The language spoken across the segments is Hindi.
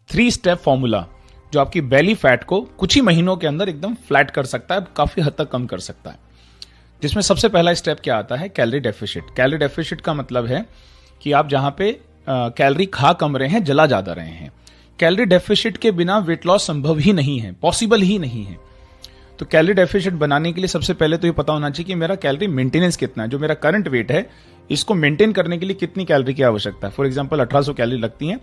3 स्टेप फॉर्मूला जो आपकी बेली फैट को कुछ ही महीनों के अंदर एकदम फ्लैट कर सकता है, काफी हद तक कम कर सकता है। जिसमें सबसे पहला स्टेप क्या आता है, कैलोरी डेफिशिट। कैलोरी डेफिशिट का मतलब है कि आप जहां पे कैलोरी खा कम रहे हैं, जला ज्यादा रहे हैं। कैलोरी डेफिशिट के बिना वेट लॉस संभव ही नहीं है, पॉसिबल ही नहीं है। तो कैलोरी डेफिशिट बनाने के लिए सबसे पहले तो ये पता होना चाहिए कि मेरा कैलोरी मेंटेनेंस कितना है, जो मेरा करंट वेट है इसको मेंटेन करने के लिए कितनी कैलोरी की आवश्यकता है। फॉर एग्जांपल 1800 कैलोरी लगती है,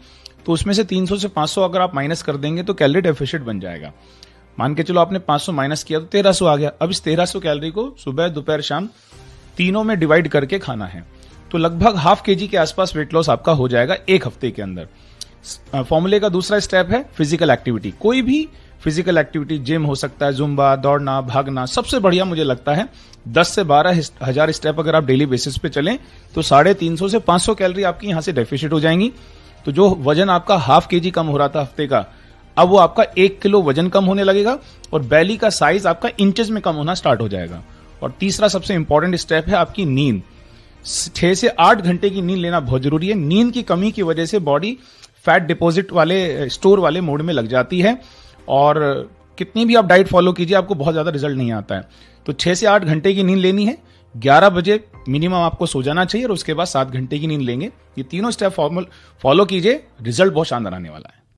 तो उसमें से 300 से 500 अगर आप माइनस कर देंगे तो कैलोरी डेफिशिट बन जाएगा। मान के चलो आपने 500 माइनस किया तो 1300 आ गया। अब इस 1300 कैलोरी को सुबह दोपहर शाम तीनों में डिवाइड करके खाना है, तो लगभग ½ kg के आसपास वेट लॉस आपका हो जाएगा एक हफ्ते के अंदर। फॉर्मूले का दूसरा स्टेप है फिजिकल एक्टिविटी। कोई भी फिजिकल एक्टिविटी, जिम हो सकता है, जुम्बा, दौड़ना, भागना। सबसे बढ़िया मुझे लगता है 10 से 12 हजार स्टेप अगर आप डेली बेसिस पे चलें तो 350 से 500 कैलोरी आपकी यहां से डेफिशिट हो जाएंगी। तो जो वजन आपका ½ kg कम हो रहा था हफ्ते का, अब वो आपका 1 किलो वजन कम होने लगेगा और बैली का साइज आपका इंचेस में कम होना स्टार्ट हो जाएगा। और तीसरा सबसे इंपॉर्टेंट स्टेप है आपकी नींद। 6 से 8 घंटे की नींद लेना बहुत जरूरी है। नींद की कमी की वजह से बॉडी फैट डिपॉजिट वाले, स्टोर वाले मोड में लग जाती है और कितनी भी आप डाइट फॉलो कीजिए आपको बहुत ज्यादा रिजल्ट नहीं आता है। तो 6 से 8 घंटे की नींद लेनी है, 11 बजे मिनिमम आपको सो जाना चाहिए और उसके बाद 7 घंटे की नींद लेंगे। ये तीनों स्टेप फॉलो कीजिए, रिजल्ट बहुत शानदार आने वाला है।